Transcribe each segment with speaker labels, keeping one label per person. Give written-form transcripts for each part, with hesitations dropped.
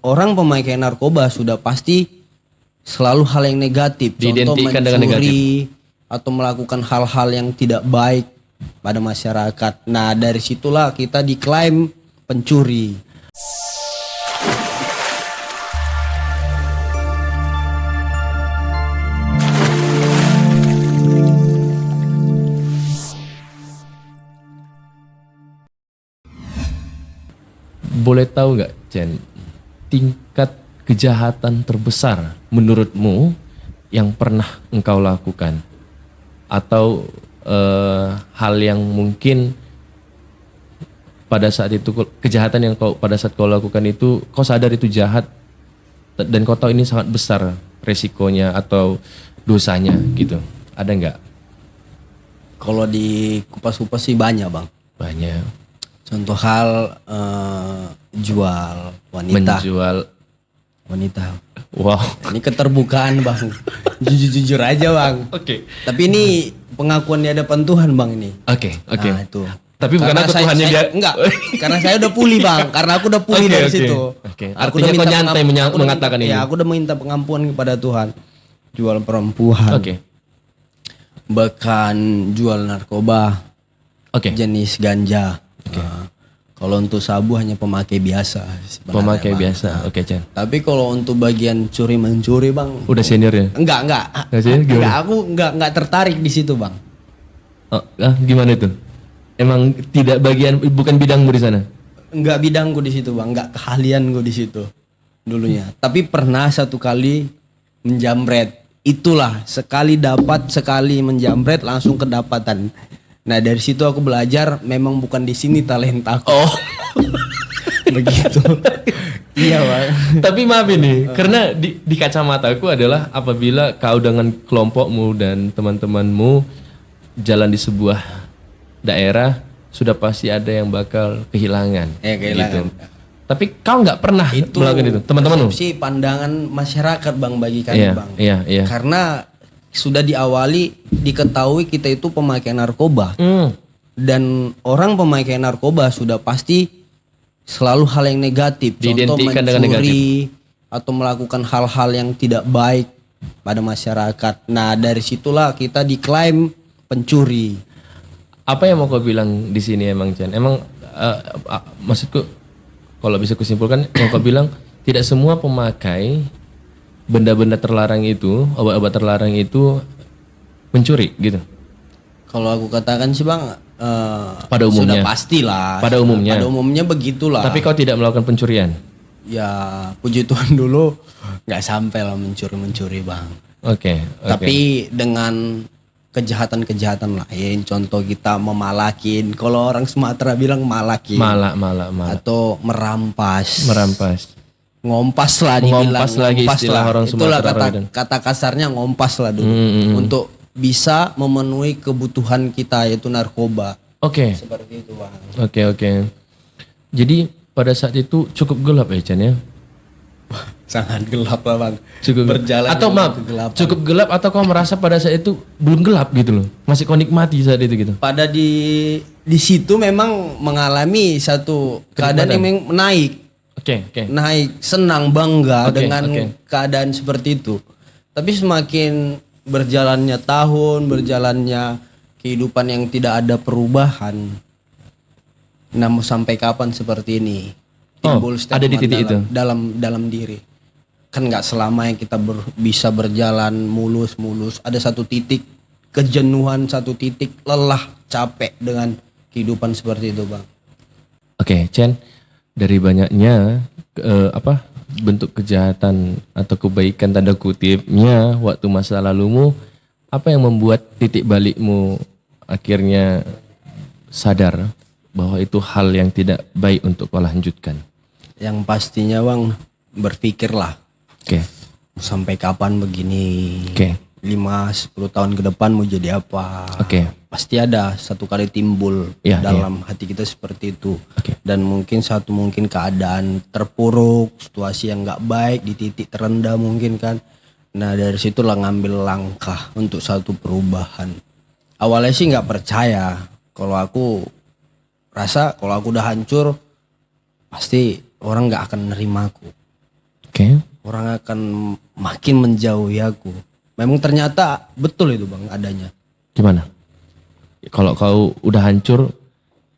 Speaker 1: orang pemakai narkoba sudah pasti selalu hal yang negatif. Contoh
Speaker 2: Diidentikan dengan
Speaker 1: mencuri atau melakukan hal-hal yang tidak baik pada masyarakat. Nah dari situlah kita diklaim pencuri.
Speaker 2: Boleh tahu nggak, Chen, tingkat kejahatan terbesar menurutmu yang pernah engkau lakukan? Atau hal yang mungkin pada saat itu, kejahatan yang pada saat kau lakukan itu, kau sadar itu jahat dan kau tahu ini sangat besar resikonya atau dosanya gitu. Ada nggak?
Speaker 1: Kalau di kupas-kupas sih banyak bang.
Speaker 2: Banyak.
Speaker 1: Contoh hal jual wanita.
Speaker 2: Menjual
Speaker 1: Wanita.
Speaker 2: Wow.
Speaker 1: Ini keterbukaan bang. Jujur-jujur aja bang.
Speaker 2: Oke.
Speaker 1: Tapi ini pengakuan di hadapan Tuhan bang ini.
Speaker 2: Oke.
Speaker 1: Nah itu.
Speaker 2: Tapi bukan
Speaker 1: Karena
Speaker 2: aku Tuhan yang dia.
Speaker 1: Enggak. Karena saya udah pulih bang. Karena aku udah pulih dari situ.
Speaker 2: Oke.
Speaker 1: Aku
Speaker 2: Artinya
Speaker 1: udah
Speaker 2: kau
Speaker 1: minta
Speaker 2: nyantai mengatakan ini.
Speaker 1: Ya aku udah minta pengampuan kepada Tuhan. Jual perempuan.
Speaker 2: Oke.
Speaker 1: Bahkan jual narkoba.
Speaker 2: Oke.
Speaker 1: Jenis ganja. Kalau untuk sabu hanya pemakai biasa.
Speaker 2: Pemakai
Speaker 1: bang.
Speaker 2: biasa. Oke, Chen.
Speaker 1: Tapi kalau untuk bagian curi-mencuri bang.
Speaker 2: Udah senior ya?
Speaker 1: Enggak.
Speaker 2: Gimana?
Speaker 1: Aku enggak tertarik di situ bang.
Speaker 2: Oh, gimana itu? Emang tidak bagian, bukan bidangmu di sana?
Speaker 1: Enggak bidangku di situ bang, enggak keahlianku di situ dulunya. Tapi pernah satu kali menjamret. Itulah sekali dapat, sekali menjamret langsung kedapatan. Nah dari situ aku belajar memang bukan di sini talentaku.
Speaker 2: Oh.
Speaker 1: Begitu. Iya bang.
Speaker 2: Tapi maaf ini, karena di kacamataku adalah apabila kau dengan kelompokmu dan teman-temanmu jalan di sebuah daerah, sudah pasti ada yang bakal kehilangan.
Speaker 1: Kehilangan.
Speaker 2: Gitu. Tapi kau nggak pernah melakukan itu, teman-temanmu?
Speaker 1: Itu pandangan masyarakat bang bagi kami bang.
Speaker 2: Iya.
Speaker 1: Karena sudah diawali diketahui kita itu pemakai narkoba. Dan orang pemakai narkoba sudah pasti selalu hal yang negatif. Contoh
Speaker 2: Diidentikan dengan
Speaker 1: mencuri atau melakukan hal-hal yang tidak baik pada masyarakat. Nah dari situlah kita diklaim pencuri.
Speaker 2: Apa yang mau kau bilang di sini emang, Chan? Emang maksudku kalau bisa kusimpulkan yang kau bilang tidak semua pemakai benda-benda terlarang itu, obat-obat terlarang itu mencuri gitu.
Speaker 1: Kalau aku katakan sih bang,
Speaker 2: pada umumnya.
Speaker 1: sudah pastilah.
Speaker 2: Pada umumnya.
Speaker 1: Pada umumnya begitulah.
Speaker 2: Tapi kau tidak melakukan pencurian.
Speaker 1: Ya puji Tuhan dulu nggak sampai lah mencuri bang.
Speaker 2: Oke.
Speaker 1: Tapi dengan kejahatan-kejahatan lain, contoh kita memalakin. Kalau orang Sumatera bilang malakin.
Speaker 2: Malak.
Speaker 1: Atau merampas. Ngompas lah dibilang.
Speaker 2: Ngompas istilah orang
Speaker 1: Itulah
Speaker 2: Sumatera.
Speaker 1: kata kasarnya ngompas lah dulu. Untuk bisa memenuhi kebutuhan kita yaitu narkoba.
Speaker 2: Oke.
Speaker 1: Seperti itu bang.
Speaker 2: Oke. Jadi pada saat itu cukup gelap ya, Chan ya?
Speaker 1: Sangat gelap lah bang.
Speaker 2: Cukup
Speaker 1: berjalan
Speaker 2: atau maaf, cukup gelap atau kau merasa pada saat itu belum gelap gitu loh? Masih kau nikmati saat itu gitu?
Speaker 1: Pada di situ memang mengalami satu keadaan yang naik.
Speaker 2: Oke.
Speaker 1: Naik, senang, bangga dengan keadaan seperti itu. Tapi semakin berjalannya tahun, berjalannya kehidupan yang tidak ada perubahan. Namun sampai kapan seperti ini? Timbul
Speaker 2: ada di titik itu
Speaker 1: dalam diri. Kan nggak selama yang kita bisa berjalan mulus. Ada satu titik kejenuhan, satu titik lelah, capek dengan kehidupan seperti itu, bang.
Speaker 2: Oke, Chen, dari banyaknya bentuk kejahatan atau kebaikan tanda kutipnya waktu masa lalumu, apa yang membuat titik balikmu akhirnya sadar bahwa itu hal yang tidak baik untuk kau lanjutkan?
Speaker 1: Yang pastinya bang, berpikirlah. Sampai kapan begini? 5-10 tahun ke depan mau jadi apa? Pasti ada satu kali timbul dalam hati kita seperti itu. Dan mungkin keadaan terpuruk, situasi yang nggak baik di titik terendah mungkin kan. Nah dari situlah ngambil langkah untuk satu perubahan. Awalnya sih nggak percaya. Kalau aku rasa kalau aku udah hancur, pasti orang nggak akan nerima aku. Orang akan makin menjauhi aku. Memang ternyata betul itu bang adanya.
Speaker 2: Gimana? Kalau kau udah hancur,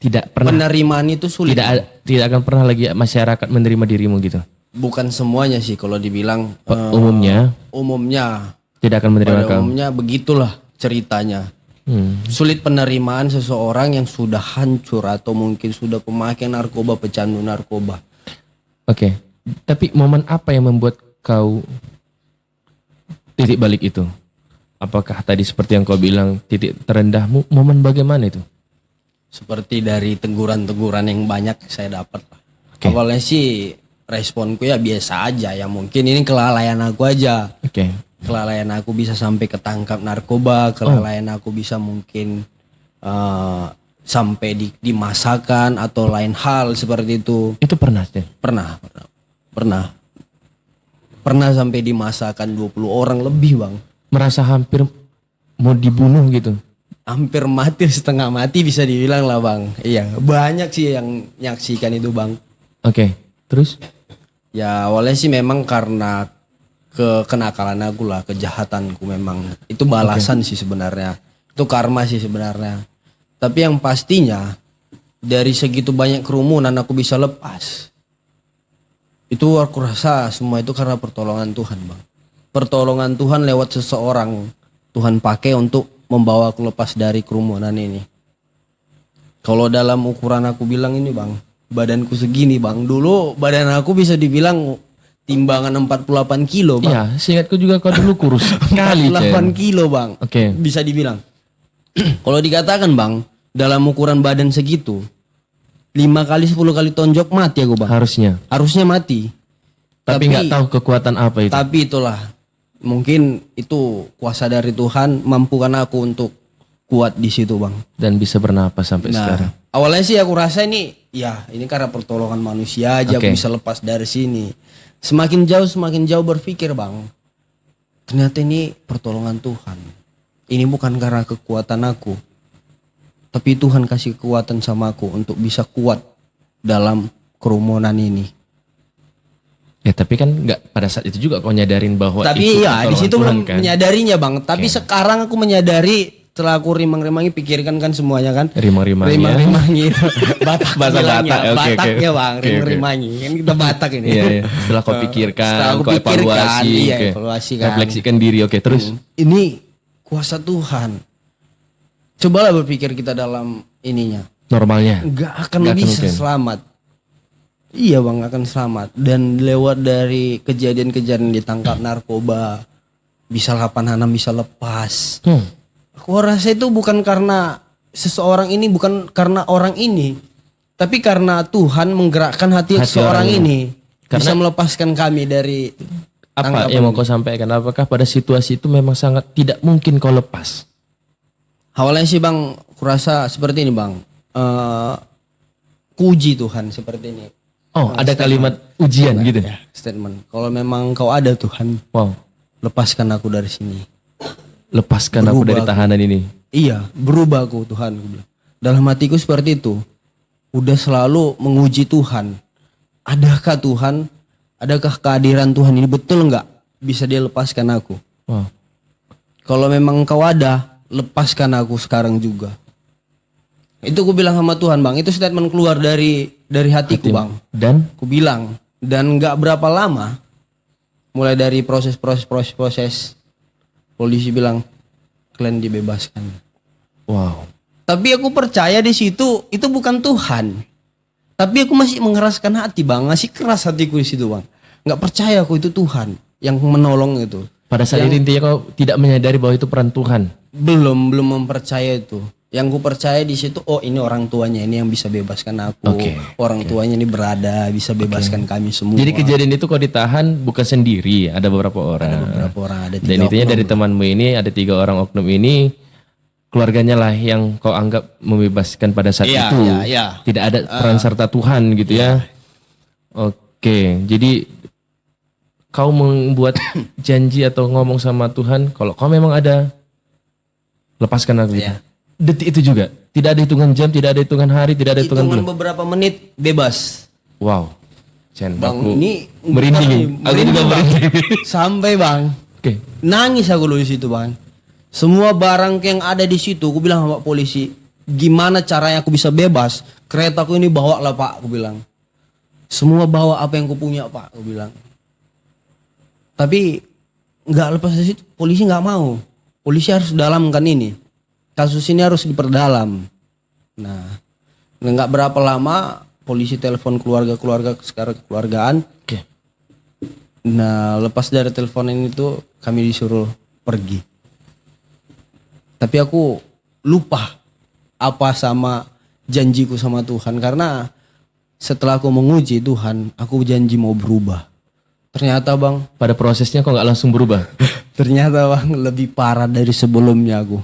Speaker 2: tidak pernah
Speaker 1: penerimaan itu sulit.
Speaker 2: Tidak akan pernah lagi masyarakat menerima dirimu gitu.
Speaker 1: Bukan semuanya sih kalau dibilang.
Speaker 2: Umumnya tidak akan menerima kau.
Speaker 1: Umumnya begitulah ceritanya. Sulit penerimaan seseorang yang sudah hancur atau mungkin sudah pemakai narkoba, pecandu narkoba.
Speaker 2: Oke. Tapi momen apa yang membuat kau titik balik itu? Apakah tadi seperti yang kau bilang titik terendahmu, momen bagaimana itu?
Speaker 1: Seperti dari teguran-teguran yang banyak saya dapat. Awalnya sih responku ya biasa aja, ya mungkin ini kelalaian aku aja. Kelalaian aku bisa sampai ketangkap narkoba, kelalaian aku bisa mungkin sampai dimasakan atau lain hal seperti itu.
Speaker 2: Itu pernah sih?
Speaker 1: Pernah sampai dimasakan 20 orang lebih bang.
Speaker 2: Merasa hampir mau dibunuh gitu?
Speaker 1: Hampir mati, setengah mati bisa dibilang lah bang. Iya, banyak sih yang nyaksikan itu bang.
Speaker 2: Terus?
Speaker 1: Ya awalnya sih memang karena kenakalan aku lah, kejahatanku memang. Itu balasan sih sebenarnya. Itu karma sih sebenarnya. Tapi yang pastinya dari segitu banyak kerumunan aku bisa lepas. Itu aku rasa semua itu karena pertolongan Tuhan bang. Pertolongan Tuhan lewat seseorang Tuhan pakai untuk membawa aku lepas dari kerumunan ini. Kalau dalam ukuran aku bilang ini bang, badanku segini bang. Dulu badan aku bisa dibilang timbangan 48 kilo bang.
Speaker 2: Iya, seingatku juga kau dulu kurus sekali.
Speaker 1: 48 kilo bang. Bisa dibilang. Kalau dikatakan bang, dalam ukuran badan segitu 5 kali 10 kali tonjok mati aku bang. Harusnya mati.
Speaker 2: Tapi nggak tahu kekuatan apa itu.
Speaker 1: Tapi itulah, mungkin itu kuasa dari Tuhan mampukan aku untuk kuat di situ bang.
Speaker 2: Dan bisa bernapas sampai sekarang.
Speaker 1: Awalnya sih aku rasa ini karena pertolongan manusia aja aku bisa lepas dari sini. Semakin jauh berpikir bang, ternyata ini pertolongan Tuhan. Ini bukan karena kekuatan aku, tapi Tuhan kasih kekuatan sama aku untuk bisa kuat dalam kerumunan ini.
Speaker 2: Ya tapi kan nggak pada saat itu juga kau nyadarin bahwa
Speaker 1: tapi itu di situ belum kan? Menyadarinya bang. Tapi sekarang aku menyadari setelah aku rimang-rimangi, pikirkan kan semuanya kan. Rimang-rimangi. Batak bilangnya. Bataknya bang. Rimang-rimangi. Kan kita Batak ini.
Speaker 2: Setelah kau pikirkan, kau evaluasi.
Speaker 1: Evaluasi kan.
Speaker 2: Refleksikan diri. Terus.
Speaker 1: Ini kuasa Tuhan. Cobalah berpikir kita dalam ininya.
Speaker 2: Normalnya.
Speaker 1: Nggak akan bisa selamat. Iya bang, akan selamat. Dan lewat dari kejadian-kejadian ditangkap narkoba, bisa 86 bisa lepas. Aku rasa itu bukan karena seseorang ini, bukan karena orang ini, tapi karena Tuhan menggerakkan hati seseorang ini. Bisa melepaskan kami dari
Speaker 2: apa yang mau kau sampaikan? Apakah pada situasi itu memang sangat tidak mungkin kau lepas?
Speaker 1: Awalnya sih bang, aku rasa seperti ini bang. Puji Tuhan seperti ini.
Speaker 2: Ada kalimat ujian gitu.
Speaker 1: Statement. Kalau memang kau ada Tuhan, lepaskan aku dari sini.
Speaker 2: Lepaskan aku dari tahanan ini.
Speaker 1: Iya, berubah aku Tuhan. Dalam hatiku seperti itu. Udah selalu menguji Tuhan. Adakah Tuhan? Adakah kehadiran Tuhan ini betul nggak bisa dia lepaskan aku? Kalau memang kau ada, lepaskan aku sekarang juga. Itu aku bilang sama Tuhan bang. Itu statement keluar dari hatiku bang.
Speaker 2: Dan?
Speaker 1: Aku bilang. Dan gak berapa lama. Mulai dari proses. Polisi bilang. Kalian dibebaskan.
Speaker 2: Wow.
Speaker 1: Tapi aku percaya di situ. Itu bukan Tuhan. Tapi aku masih mengeraskan hati bang. Masih keras hatiku di situ bang. Gak percaya aku itu Tuhan. Yang menolong itu.
Speaker 2: Pada saat itu intinya kau tidak menyadari bahwa itu peran Tuhan.
Speaker 1: Belum mempercaya itu. Yang ku percaya di situ, ini orang tuanya ini yang bisa bebaskan aku. Orang tuanya ini berada, bisa bebaskan kami semua.
Speaker 2: Jadi kejadian itu kau ditahan bukan sendiri, ada beberapa orang.
Speaker 1: Ada 3
Speaker 2: Dan intinya oknum. Dari temanmu ini ada 3 orang oknum ini, keluarganya lah yang kau anggap membebaskan pada saat itu. Tidak ada peran serta Tuhan gitu ya. Jadi kau membuat janji atau ngomong sama Tuhan, kalau kau memang ada, lepaskan aku. Detik itu juga, tidak ada hitungan jam, tidak ada hitungan hari, tidak ada hitungan bulan.
Speaker 1: Beberapa menit bebas.
Speaker 2: Wow. Cen,
Speaker 1: Bang,
Speaker 2: aku
Speaker 1: ini
Speaker 2: merinding.
Speaker 1: nih,
Speaker 2: Aku juga
Speaker 1: Bang.
Speaker 2: merinding.
Speaker 1: Sampai Bang, nangis aku loh di situ Bang. Semua barang yang ada di situ, aku bilang sama Pak polisi, gimana caranya aku bisa bebas? Keretaku ini bawa lah Pak, aku bilang. Semua bawa apa yang aku punya Pak, aku bilang. Tapi nggak lepas dari situ, polisi nggak mau. Polisi harus dalamkan ini. Kasus ini harus diperdalam. Nah, nggak berapa lama polisi telepon keluarga sekarang kekeluargaan. Nah, lepas dari telepon ini tuh kami disuruh pergi. Tapi aku lupa apa sama janjiku sama Tuhan. Karena setelah aku menguji Tuhan, aku janji mau berubah. Ternyata Bang,
Speaker 2: Pada prosesnya kok nggak langsung berubah?
Speaker 1: ternyata Bang lebih parah dari sebelumnya aku.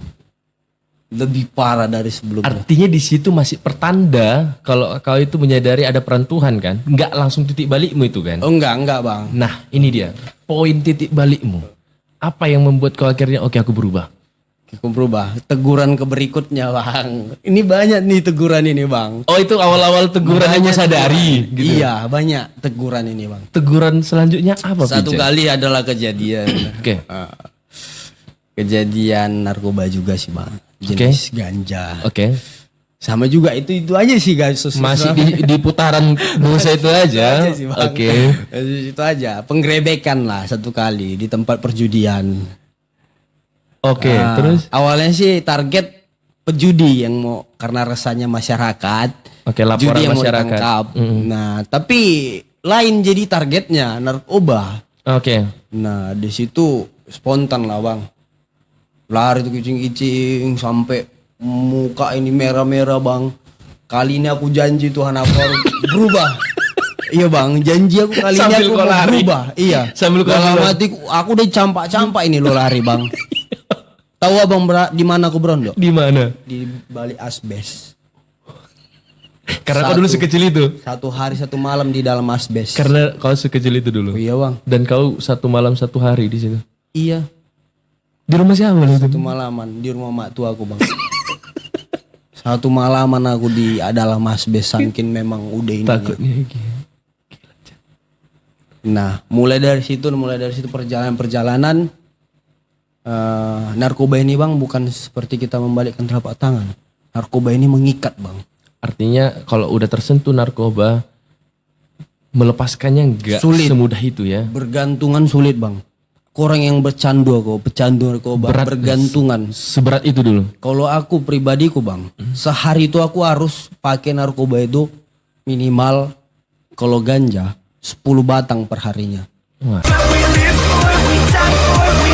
Speaker 1: Lebih parah dari sebelumnya.
Speaker 2: Artinya di situ masih pertanda kalau kau itu menyadari ada peran Tuhan kan? Nggak langsung titik balikmu itu kan?
Speaker 1: Oh enggak Bang.
Speaker 2: Nah ini dia, poin titik balikmu. Apa yang membuat kau akhirnya oke aku berubah?
Speaker 1: Aku berubah. Teguran ke berikutnya Bang. Ini banyak nih teguran ini Bang.
Speaker 2: Oh itu awal-awal teguran yang
Speaker 1: Banyak
Speaker 2: sadari
Speaker 1: teguran.
Speaker 2: gitu?
Speaker 1: Iya banyak teguran ini Bang.
Speaker 2: Teguran selanjutnya apa?
Speaker 1: Satu
Speaker 2: Pijen?
Speaker 1: kali adalah kejadian.
Speaker 2: Oke.
Speaker 1: Kejadian narkoba juga sih Bang. Jenis ganja.
Speaker 2: Oke.
Speaker 1: Sama juga itu aja sih guys.
Speaker 2: Masih di putaran dosa itu aja.
Speaker 1: Itu sih, Bang.
Speaker 2: Oke.
Speaker 1: Itu aja. Penggerebekan lah satu kali di tempat perjudian.
Speaker 2: Oke,
Speaker 1: Nah,
Speaker 2: terus?
Speaker 1: awalnya sih target pejudi yang mau karena resahnya masyarakat.
Speaker 2: Oke, laporan
Speaker 1: judi yang
Speaker 2: masyarakat.
Speaker 1: mau ditangkap. Nah, tapi lain jadi targetnya narkoba.
Speaker 2: Oke.
Speaker 1: Nah, di situ spontan lah Bang. Lari tuh kicing-kicing sampai muka ini merah-merah Bang. Kali ini aku janji Tuhan aku harus berubah. Iya Bang, janji aku kali ini
Speaker 2: Sambil
Speaker 1: aku
Speaker 2: kau
Speaker 1: mau
Speaker 2: lari.
Speaker 1: berubah. Iya.
Speaker 2: Sambil kau
Speaker 1: dalam
Speaker 2: lari.
Speaker 1: hatiku aku udah campak-campak ini lo lari Bang. Tahu Abang di mana aku berondok?
Speaker 2: Di mana?
Speaker 1: Di balik asbes.
Speaker 2: Karena kau dulu sekecil itu.
Speaker 1: Satu hari satu malam di dalam asbes.
Speaker 2: Karena kau sekecil itu dulu.
Speaker 1: Oh, iya Bang.
Speaker 2: Dan kau satu malam satu hari di situ.
Speaker 1: Iya.
Speaker 2: Di rumah siapa lu itu?
Speaker 1: Satu malaman di rumah mak tua aku Bang. Satu malaman aku di dalam asbes saking memang udah ini.
Speaker 2: Takutnya gitu.
Speaker 1: Nah, mulai dari situ perjalanan narkoba ini Bang bukan seperti kita membalikkan telapak tangan. Narkoba ini mengikat Bang.
Speaker 2: Artinya kalau udah tersentuh narkoba, melepaskannya nggak
Speaker 1: Sulit.
Speaker 2: semudah itu ya.
Speaker 1: Bergantungan sulit Bang. Orang yang pecandu narkoba bergantungan.
Speaker 2: Seberat itu dulu.
Speaker 1: Kalau aku pribadiku Bang, sehari itu aku harus pakai narkoba itu minimal kalau ganja 10 batang per harinya.
Speaker 2: Wah.
Speaker 3: We live for it, we die for it, we